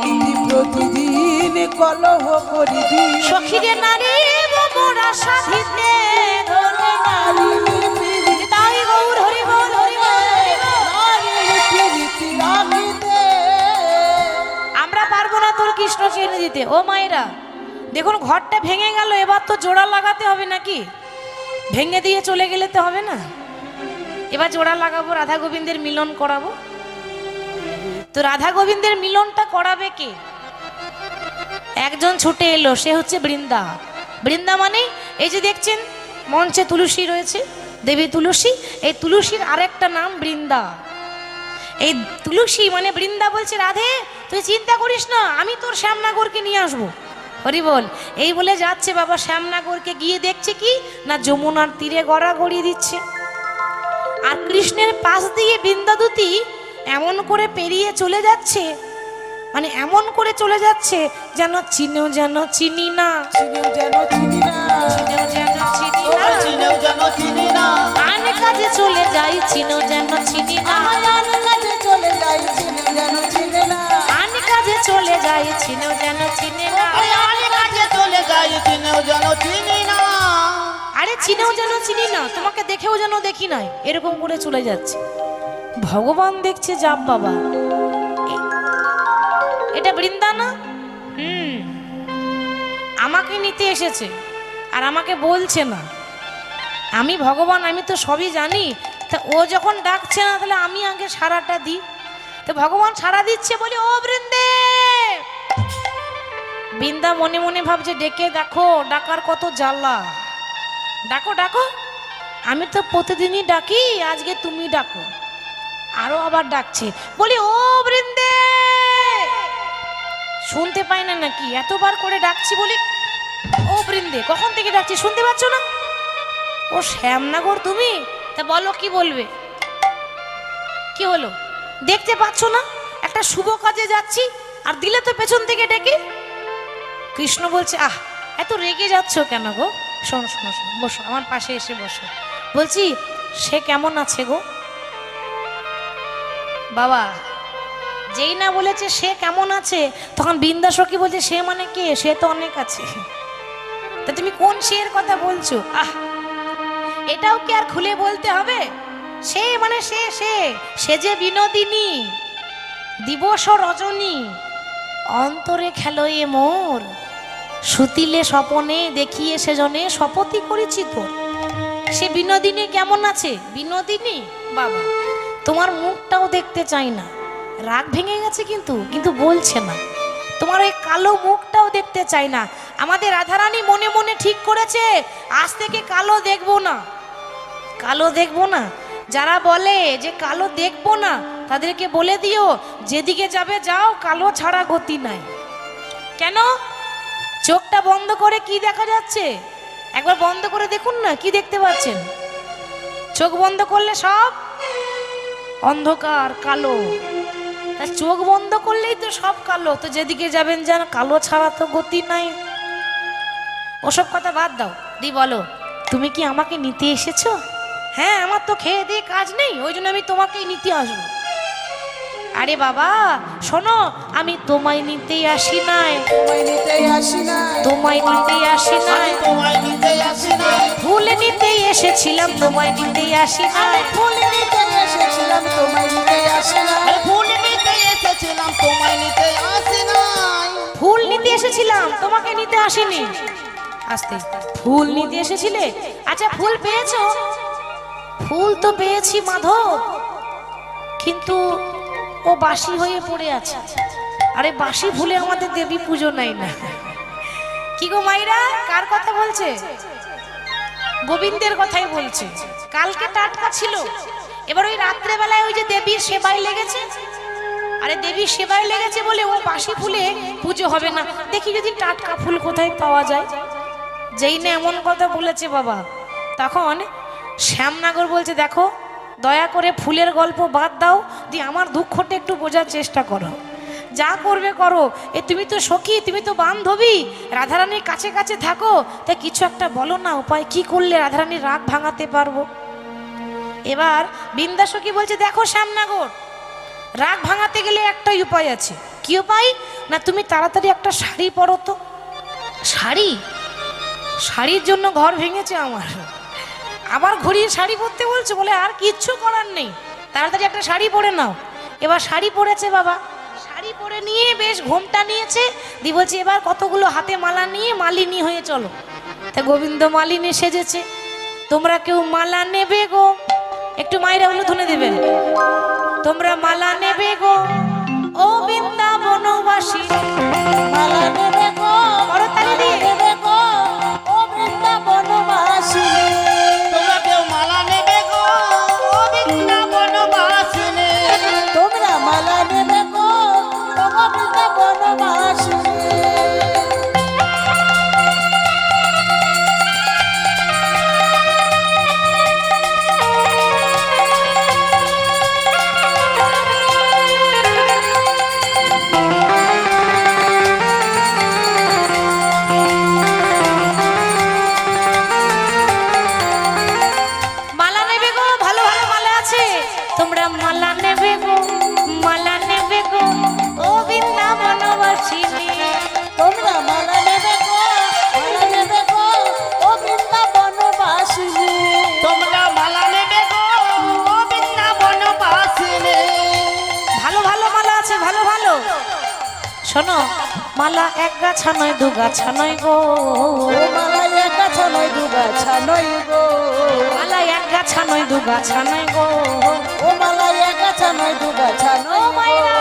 নীতি প্রতিদিন কলহ করিবি,
সখীরে নারী মোরা সাধিতে, ধনী
নারিনী পিরিতি
তাই গৌর হরি বল, হরি বল, হরি বল।
নারিনী পিরিতি রাখিতে।
আমরা পারবো না তোর কৃষ্ণকে এনে দিতে। ও মায়েরা দেখুন, ঘরটা ভেঙে গেল, এবার তো জোড়া লাগাতে হবে নাকি? ভেঙে দিয়ে চলে গেলে তো হবে না, এবার জোড়া লাগাবো, রাধা গোবিন্দের মিলন করাবো। তো রাধা গোবিন্দের মিলনটা করাবে কে? একজন ছুটে এলো, সে হচ্ছে বৃন্দা। বৃন্দা মানে এই যে দেখছেন মঞ্চে তুলসী রয়েছে, দেবী তুলসী, এই তুলসীর আরেকটা নাম বৃন্দা। এই তুলসী মানে বৃন্দা বলছে, রাধে তুই চিন্তা করিস না, আমি তোর শ্যামনগরকে নিয়ে আসবো। হরি বল। এই বলে যাচ্ছে বাবা শ্যামনগরকে, গিয়ে দেখছে কি না যমুনার তীরে গড়াগড়ি দিচ্ছে। আর কৃষ্ণের পাশ দিয়ে বৃন্দাদূতি এমন করে পেরিয়ে চলে যাচ্ছে, মানে এমন করে চলে যাচ্ছে যেন চিনেও যেন চিনি না,
চিনেও যেন চিনি না,
চিনেও যেন চিনি না,
চিনেও যেন চিনি না,
আন কাজে চলে যাই চিনেও যেন চিনি না,
আয়ান কাজে চলে যাই চিনেও যেন চিনি না,
আন কাজে চলে যাই চিনেও যেন চিনি না।
আরে কাছে চলে যাই চিনেও যেন চিনি না।
আরে চিনেও যেন চিনি না, তোমাকে দেখেও যেন দেখি নাই, এরকম করে চলে যাচ্ছে। ভগবান দেখছে যাব বাবা, এটা বৃন্দা না? আমাকে নিতে এসেছে আর আমাকে বলছে না আমি ভগবান, আমি তো সবই জানি। তা ও যখন ডাকছে না তাহলে আমি আগে সারাটা দিই। তো ভগবান সারা দিচ্ছে বলে ও বৃন্দে। বৃন্দা মনে মনে ভাবছে ডেকে দেখো, ডাকার কত জ্বালা, ডাকো ডাকো, আমি তো প্রতিদিনই ডাকি, আজকে তুমি ডাকো। আরো আবার ডাকছে, বলি ও বৃন্দে, শুনতে পাই না নাকি? এতবার করে ডাকছি, বলি ও বৃন্দে, কখন থেকে ডাকছি শুনতে পাচ্ছ না? ও শ্যামনগর তুমি? তা বলো কি বলবে? কি হলো দেখতে পাচ্ছ না একটা শুভ কাজে যাচ্ছি আর দিলে তো পেছন থেকে ডেকে। কৃষ্ণ বলছে আহ এত রেগে যাচ্ছ কেন গো? শোনো শোনো শোনো, বসো আমার পাশে এসে বসো। বলছি সে কেমন আছে গো? বাবা যেই না বলেছে সে কেমন আছে, তখন বৃন্দা সখী বলছে সে মানে কে? সে তো অনেক আছে। তা তুমি কোন সের কথা বলছো? আহ এটাও কি আর খুলে বলতে হবে? সে মানে সে সে সে যে বিনোদিনী, দিবস রজনী, অন্তরে খেলো এ মোর, সুতিলে স্বপনে দেখিয়ে সেজনে শপথি করেছি তোর। সে বিনোদিনী কেমন আছে? বিনোদিনী বাবা তোমার মুখটাও দেখতে চাই না, রাগ ভেঙে গেছে কিন্তু কিন্তু বলছে না। তোমার ওই কালো মুখটাও দেখতে চাই না। আমাদের রাধারানী মনে মনে ঠিক করেছে আজ থেকে কালো দেখবো না, কালো দেখবো না। যারা বলে যে কালো দেখবো না তাদেরকে বলে দিও যেদিকে যাবে যাও, কালো ছাড়া গতি নাই। কেন? চোখটা বন্ধ করে কি দেখা যাচ্ছে একবার বন্ধ করে দেখুন না, কি দেখতে পাচ্ছেন? চোখ বন্ধ করলে সব অন্ধকার কালো, চোখ বন্ধ করলেই তো সব কালো। তো যেদিকে যাবেন যান, কালো ছাড়া তো গতি নাই। ওসব কথা বাদ দাও, দি বলো তুমি কি আমাকে নিতে এসেছো? হ্যাঁ আমার তো খেয়ে দিয়ে কাজ নেই, ওই জন্য আমি তোমাকেই নিতে আসবো। আরে বাবা শোনো, আমি তোমায় নিতেই আসি নাই,
তোমায় নিতেই আসি না,
তোমায় নিতেই আসি নাই,
তোমায় নিতে আসি নাই
ফুল নিতে এসেছিলাম তোমায় নিতে আসি নাই
আমি ফুল নিতে এসেছিলাম তোমায় নিতে আসি নাই
আরে ফুল নিতে এসেছিলাম তোমায় নিতে আসি নাই
ফুল নিতে এসেছিলাম তোমাকে নিতে আসিনি আস্তে ফুল নিতে এসেছিলে আচ্ছা ফুল পেয়েছো ফুল তো পেয়েছি মাধব কিন্তু ও বাসি হয়ে পড়ে আছে আরে বাসি ফুলে আমাদের দেবী পুজো নাই না কি গো মাইরা কার কথা বলছে গোবিন্দের কথাই বলছে কালকে টাটকা ছিল এবার ওই রাত্রে বেলায় ওই যে দেবীর সেবায় লেগেছে আরে দেবীর সেবায় লেগেছে বলে ও বাসি ফুলে পুজো হবে না দেখি যদি টাটকা ফুল কোথায় পাওয়া যায় যেই না এমন কথা বলেছে বাবা তখন শ্যামনগর বলছে দেখো দয়া করে ফুলের গল্প বাদ দাও দিয়ে আমার দুঃখটা একটু বোঝার চেষ্টা করো যা করবে করো এ তুমি তো সখী তুমি তো বান্ধবী রাধারানীর কাছে কাছে থাকো তাই কিছু একটা বলো না উপায় কি করলে রাধারানীর রাগ ভাঙাতে পারবো এবার বৃন্দা সখী বলছে দেখো শ্যামনগর রাগ ভাঙাতে গেলে একটাই উপায় আছে কি উপায় না তুমি তাড়াতাড়ি একটা শাড়ি পরো তো শাড়ি শাড়ির জন্য ঘর ভেঙেছে আমার আবার ঘুরিয়ে শাড়ি পরতে বলছে বলে আর কিচ্ছু করার নেই তাড়াতাড়ি একটা শাড়ি পরে নাও এবার শাড়ি পরেছে বাবা শাড়ি পরে নিয়ে বেশ ঘোমটা নিয়েছে দি বলছে এবার কতগুলো হাতে মালা নিয়ে মালিনী হয়ে চলো তা গোবিন্দ মালিনী সেজেছে তোমরা কেউ মালা নেবে গো একটু মায়েরা হলো ধুনে দেবেন তোমরা মালা নেবে গো ও বৃন্দাবনবাসী
মালা নেবে গো
করতালি দিয়ে
নেবে গো ও বৃন্দাবনবাসী
তোমরা কেউ মালা নেবে গো ও বৃন্দাবনবাসিনী
তোমরা মালা নেবে গো ও বৃন্দাবনবাসী
মালা নেবে গো ভালো ভালো মালা আছে তোমরা মালা নেবে গো ও বৃন্দাবনবাসিনী
তোমরা মালা নেবে গো ও বৃন্দাবনবাসী
তোমরা মালা নেবে গো ও বৃন্দাবনবাসিনী
ভালো ভালো মালা আছে ভালো ভালো শোনো মালা এক গাছা নয় দু গাছা নয় গো
ও মালা এক গাছা নয় দু গাছা নয় গো
মালা এক গাছা নয় দু গাছা নয় গো
ও মালা এক গাছা নয় দু গাছা
ও
নয়
মাইরা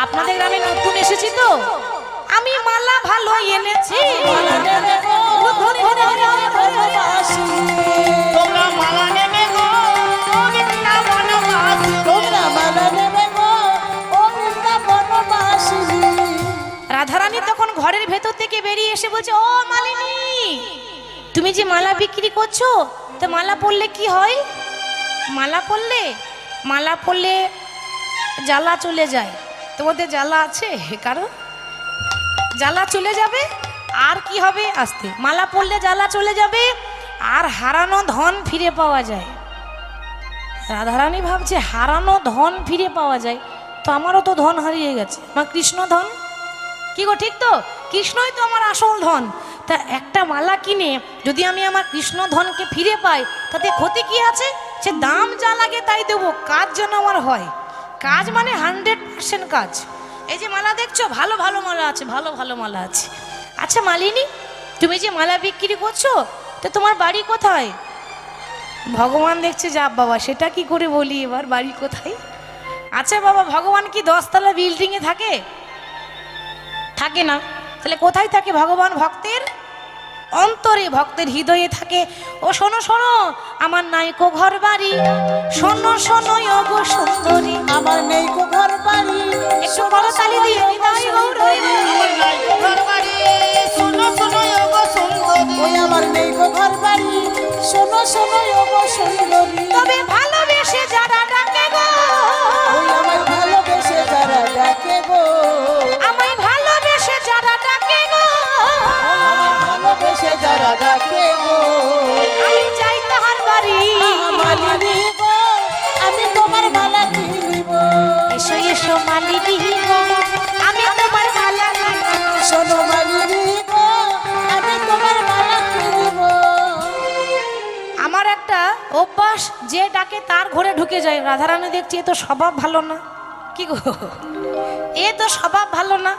আপনাদের গ্রামে নতুন এসেছি তো আমি মালা ভালো এনেছি
মালা নেবে গো
ধরে ধরে ধরে ধরে
বনবাসী
তোমরা মালা নেবে গো ও বৃন্দাবনবাসিনী
তোমরা মালা নেবে গো ও বৃন্দাবনবাসী
রাধারানী তখন ঘরের ভেতর থেকে বেরিয়ে এসে বলছে ও মালিনী তুমি যে মালা বিক্রি করছো তো মালা পরলে কি হয় মালা পরলে জ্বালা চলে যায় তোমাদের জ্বালা আছে কারণ জ্বালা চলে যাবে আর কি হবে আস্তে মালা পরলে জ্বালা চলে যাবে আর হারানো ধন ফিরে পাওয়া যায় রাধারানী ভাবছে হারানো ধন ফিরে পাওয়া যায় তো আমারও তো ধন হারিয়ে গেছে মা কৃষ্ণ ধন কি গো ঠিক তো কৃষ্ণই তো আমার আসল ধন তা একটা মালা কিনে যদি আমি আমার কৃষ্ণ ধনকে ফিরে পাই তাতে ক্ষতি কি আছে সে দাম যা লাগে তাই দেবো কাজ যেন আমার হয় কাজ মানে 100% কাজ এই যে মালা দেখছো ভালো ভালো মালা আছে ভালো ভালো মালা আছে আচ্ছা মালিনী তুমি যে মালা বিক্রি করছো তো তোমার বাড়ি কোথায় ভগবান দেখছে যা বাবা সেটা কি করে বলি এবার বাড়ি কোথায় আচ্ছা বাবা ভগবান কি 10 তলা বিল্ডিংয়ে থাকে থাকে না তাহলে কোথায় থাকে ভগবান ভক্তের অন্তরে ভক্তের হৃদয়ে থাকে ও শোনো শোনো আমার নাইকো ঘর বাড়ি শোনো শোনো গো সুন্দরী
আমার নেই কো ঘর বাড়ি
একটু করতালি দিয়ে হৃদয় গৌর হইবে।
আমার নাই গো ঘর বাড়ি শোনো শোনো গো সুন্দরী
ওই আমার নেই গো ঘর বাড়ি শোনো শোনো গো সুন্দরী
তবে ভালোবেসে যারা ডাকে গো
ওই আমার ভালোবেসে যারা ডাকে গো
আমায় ভালোবেসে যারা ডাকে গো
আমার ভালোবেসে যারা ডাকে গো
আমি যাই তাহার বাড়ি
মালিনী গো আমি তোমার মালা কিনিব
এসো এসো মালিনী গো আমি তোমার মালা কিনবো।
শোনো মালিনী গো আমি তোমার মালা কিনিব
একটা অভ্যাস, যে ডাকে তার ঘরে ঢুকে যায়। রাধারানী দেখছি এ তো স্বভাব ভালো না, কি গো, এ তো স্বভাব ভালো না।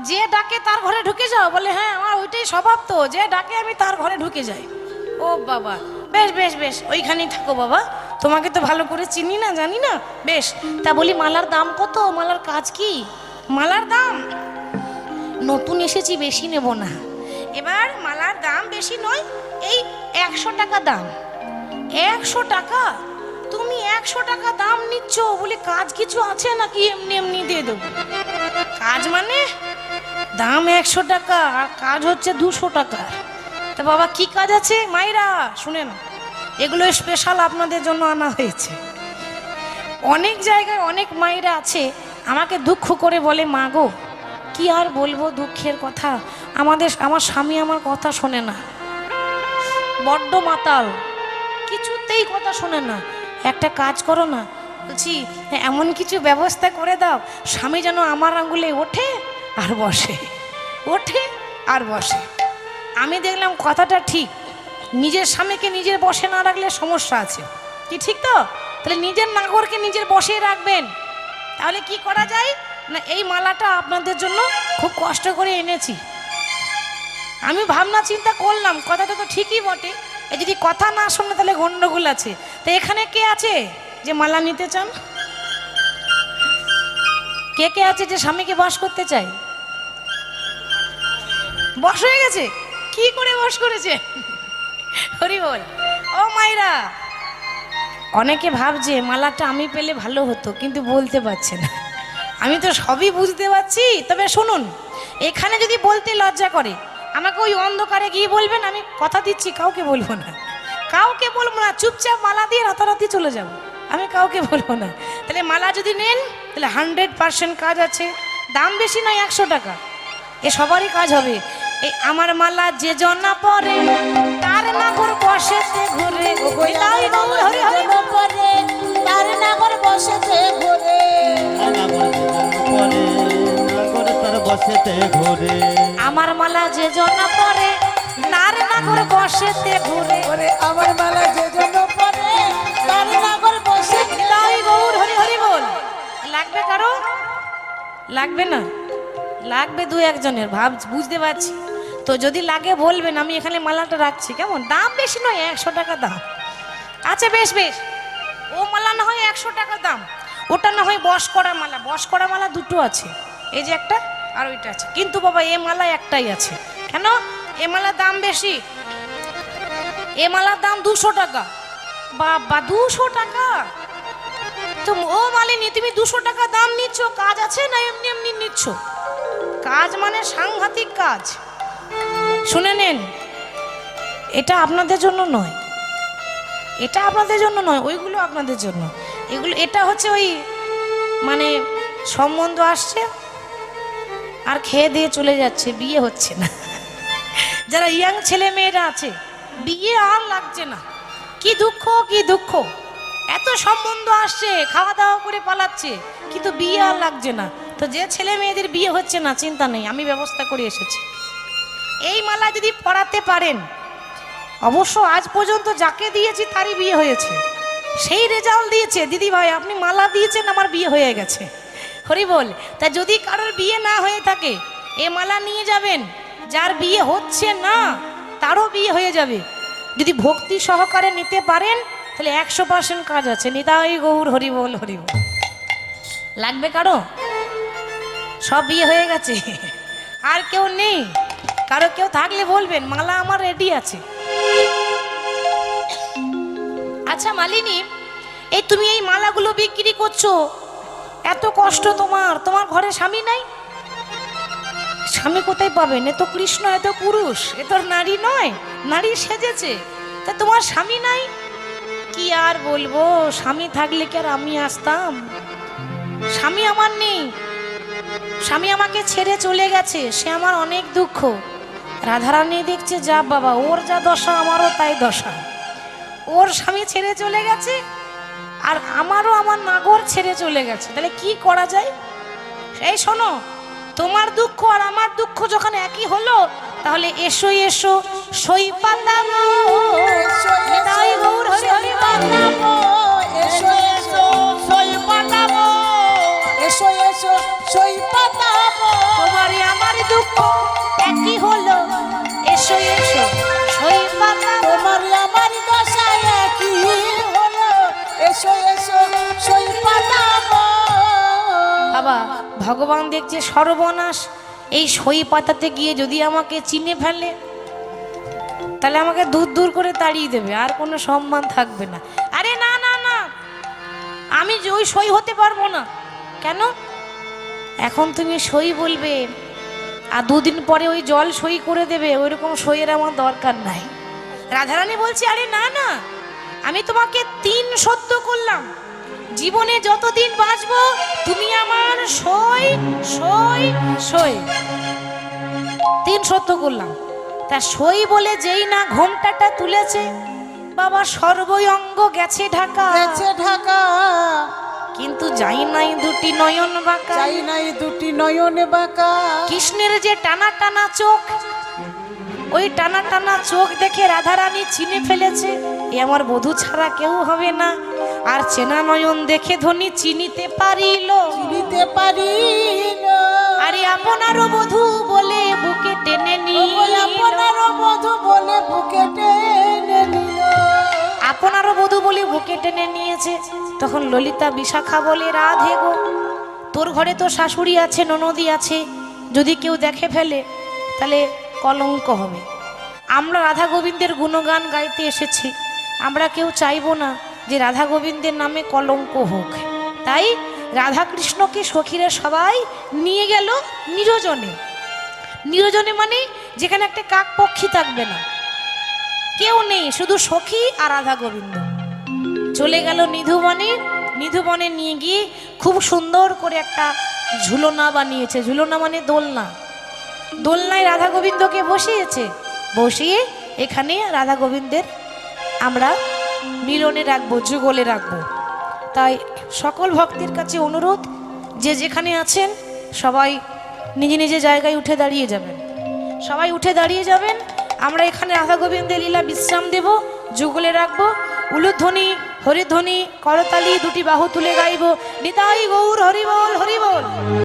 যে ডাকে তার ঘরে ঢুকে যাও, বলে হ্যাঁ আমার ওইটাই স্বভাব, তো যে ডাকে আমি তার ঘরে ঢুকে যাই। ও বাবা, বেশ বেশ বেশ, ওইখানেই থাকো বাবা, তোমাকে তো ভালো করে চিনি না, জানি না। বেশ, তা বলি মালার দাম কত, মালার কাজ কি? মালার দাম, নতুন এসেছি, বেশি নেব না এবার। মালার দাম বেশি নয়, এই 100 টাকা দাম। 100 টাকা? তুমি 100 টাকা দাম নিচ্ছ বলে কাজ কিছু আছে নাকি এমনি এমনি দিয়ে দেবো? কাজ মানে দাম 100 টাকা আর কাজ হচ্ছে 200 টাকা। তা বাবা কি কাজ আছে? মাইরা শুনেন, এগুলো স্পেশাল আপনাদের জন্য আনা হয়েছে। অনেক জায়গায় অনেক মায়েরা আছে আমাকে দুঃখ করে বলে, মা গো কি আর বলবো দুঃখের কথা, আমার স্বামী আমার কথা শোনে না, বড্ড মাতাল, কিছুতেই কথা শোনে না। একটা কাজ করো না, বলছি এমন কিছু ব্যবস্থা করে দাও স্বামী যেন আমার আঙ্গুলে ওঠে আর বসে, ওঠে আর বসে। আমি দেখলাম কথাটা ঠিক, নিজের স্বামীকে নিজের বসে না রাখলে সমস্যা আছে, কি ঠিক তো? তাহলে নিজের নাগরকে নিজের বসে রাখবেন। তাহলে কি করা যায় না, এই মালাটা আপনাদের জন্য খুব কষ্ট করে এনেছি। আমি ভাবনা চিন্তা করলাম কথাটা তো ঠিকই বটে, এই যদি কথা না শোনে তাহলে গন্ডগোল আছে। তো এখানে কে আছে যে মালা নিতে চান? কে কে আছে যে স্বামীকে বশ করতে চাই? বশ হয়ে গেছে? কি করে বশ করেছে? হরি বল। ও মাইরা, অনেকে ভাবছে মালাটা আমি পেলে ভালো হতো, কিন্তু বলতে পারছে না। আমি তো সবই বুঝতে পারছি, তবে শুনুন, এখানে যদি বলতে লজ্জা করে আমাকে ওই অন্ধকারে গিয়ে বলবেন, আমি কথা দিচ্ছি কাউকে বলবো না, কাউকে বলবো না, চুপচাপ মালা দিয়ে রাতারাতি চলে যাব, আমি কাউকে বলবো না। তাহলে মালা যদি নেন তাহলে 100% কাজ আছে, দাম বেশি নয়, 100 টাকা, এ সবারই কাজ হবে। এই আমার মালা যে জনা পরে তার নাগর বসেতে ঘুরে, হরি হরি
পরে তার নাগর বসেতে ঘুরে।
তার বসেতে ঘুরে।
আমার মালা যে জনা পরে তার নাগর বসেতে ঘুরে,
ওরে আমার মালা যে জন্য পরে তার নাগর বসেতে।
তাই গৌর হরি হরি বল। লাগবে কারো? লাগবে না? লাগবে দু একজনের, ভাব বুঝতে পারছি তো। যদি লাগে বলবেন, আমি এখানে মালাটা রাখছি, কেমন? দাম বেশি নয়, 100 টাকা দাম। আচ্ছা বেশ বেশ, ও মালা না হয় 100 টাকা দাম, ওটা না হয় বশ করা মালা। বশ করা মালা দুটো আছে, এই যে একটা আর ওইটা আছে, কিন্তু বাবা এ মালা একটাই আছে। কেন? এ মালার দাম বেশি, এ মালার দাম 200 টাকা। বাবা 200 টাকা? তো ও মালিনী, তুমি 200 টাকা দাম নিচ্ছ, কাজ আছে না এমনি এমনি নিচ্ছ? কাজ মানে সাংঘাতিক কাজ। শুনে নেন, এটা আপনাদের জন্য নয়, এটা আপনাদের জন্য নয়, ওইগুলো আপনাদের জন্য। এগুলো, এটা হচ্ছে ওই মানে সম্বন্ধ আসছে আর খেয়ে দিয়ে চলে যাচ্ছে, বিয়ে হচ্ছে না। যারা ইয়াং ছেলে মেয়েরা আছে, বিয়ে আর লাগছে না, কি দুঃখ কি দুঃখ। এত সম্বন্ধ আসছে, খাওয়া দাওয়া করে পালাচ্ছে, কিন্তু বিয়ে আর লাগছে না। তো যে ছেলে মেয়েদের বিয়ে হচ্ছে না, চিন্তা নেই, আমি ব্যবস্থা করে এসেছি। এই মালা যদি পরাতে পারেন, অবশ্য আজ পর্যন্ত যাকে দিয়েছি তারই বিয়ে হয়েছে, সেই রেজাল্ট দিয়েছে, দিদি ভাই আপনি মালা দিয়েছেন আমার বিয়ে হয়ে গেছে। হরি বল। তা যদি কারোর বিয়ে না হয়ে থাকে, এ মালা নিয়ে যাবেন, যার বিয়ে হচ্ছে না তারও বিয়ে হয়ে যাবে। যদি ভক্তি সহকারে নিতে পারেন তাহলে 100% কাজ আছে। নিতাই গৌর হরি বল হরি বল। লাগবে কারো? সব বিয়ে হয়ে গেছে, আর কেউ নেই? কারো কেউ থাকলে বলবেন, মালা আমার রেডি আছে। আচ্ছা মালিনী, এই তুমি এই মালাগুলো বিক্রি করছো, এত কষ্ট তোমার, তোমার ঘরে স্বামী নাই? স্বামী কোথায় পাবেন? এ তো কৃষ্ণ, এ তো পুরুষ, এ তো নারী নয়, নারী সেজেছে, তা তোমার স্বামী নাই? কি আর বলবো, স্বামী থাকলে কি আর আমি আসতাম? স্বামী আমার নেই, স্বামী আমাকে ছেড়ে চলে গেছে, সে আমার অনেক দুঃখ। রাধারানী দেখছে, যা বাবা, ওর যা দশা আমারও তাই দশা, ওর স্বামী ছেড়ে চলে গেছে আর আমারও আমার নাগর ছেড়ে চলে গেছে, তাহলে কি করা যায়? এই শোনো, তোমার দুঃখ আর আমার দুঃখ যখন একই হলো, তাহলে এসো এসো সই পাতাবো,
এসো
নিতাই গৌর হরি হরি বল।
পাতাবো, এসো এসো
সই পাতাবো,
এসো এসো সই পাতাবো,
তোমারই আমার দুঃখ একই হলো, এসো এসো সই পাতাবো।
তোমার আমার দশা একই হলো, এসো এসো সই পাতাবো।
বাবা ভগবান দেখছে সর্বনাশ, এই সই পাতাতে গিয়ে যদি আমাকে চিনে ফেলে তাহলে আমাকে দূর দূর করে তাড়িয়ে দেবে, আর কোনো সম্মান থাকবে না। আরে না না না, আমি যে ওই সই হতে পারবো না। কেন? এখন তুমি সই বলবে আর দুদিন পরে ওই জল সই করে দেবে, ওইরকম সইয়ের আমার দরকার নাই। রাধারানী বলছে আরে না না, আমি তোমাকে 3 সত্য করলাম, জীবনে যতদিন বাঁচবো তুমি আমার সই সই সই, 3 সত্য করলাম। তা সই বলে যেই না ঘোমটাটা তুলেছে, বাবা সর্বই অঙ্গ গেছে ঢাকা,
গেছে ঢাকা,
কিন্তু যাই নাই দুটি নয়ন বাঁকা।
চাই নাই দুটি নয়নে বাঁকা,
কৃষ্ণের যে টানা টানা চোখ, ওই টানা টানা চোখ দেখে রাধারানী চিনে ফেলেছে এ আমার বধূ ছাড়া কেউ হবে না। আর চেনা নয়ন দেখে ধনী চিনিতে পারিল,
চিনিতে পারিল,
আরে আপনারও বধূ বলে বুকে টেনে নিল,
আপনারও বধূ বলে বুকে টেনে নিল।
আপনারও বধূ বলে বুকে টেনে নিয়েছে। তখন ললিতা বিশাখা বলে রাধে গো, তোর ঘরে তো শাশুড়ি আছে, ননদি আছে, যদি কেউ দেখে ফেলে তাহলে কলঙ্ক হবে। আমরা রাধা গোবিন্দের গুণগান গাইতে এসেছি, আমরা কেউ চাইবো না যে রাধা গোবিন্দের নামে কলঙ্ক হোক। তাই রাধা কৃষ্ণকে সখীরা সবাই নিয়ে গেল নিরজনে। নিরজনে মানে যেখানে একটা কাক পক্ষী থাকবে না, কেউ নেই, শুধু সখী আর রাধা গোবিন্দ। চলে গেল নিধুবনে। নিধুবনে নিয়ে গিয়ে খুব সুন্দর করে একটা ঝুলনা বানিয়েছে। ঝুলনা মানে দোলনা। দোলনায় রাধা গোবিন্দকে বসিয়েছে, বসিয়ে এখানে রাধা গোবিন্দের আমরা মিলনে রাখবো, যুগলে রাখবো। তাই সকল ভক্তের কাছে অনুরোধ, যে যেখানে আছেন সবাই নিজে নিজে জায়গায় উঠে দাঁড়িয়ে যাবেন, সবাই উঠে দাঁড়িয়ে যাবেন। আমরা এখানে রাধা গোবিন্দের লীলা বিশ্রাম দেব, যুগলে রাখবো। উলুধ্বনি হরিধ্বনি করতালি দুটি বাহু তুলে গাইব, নিতাই গৌর হরিবল হরিবল।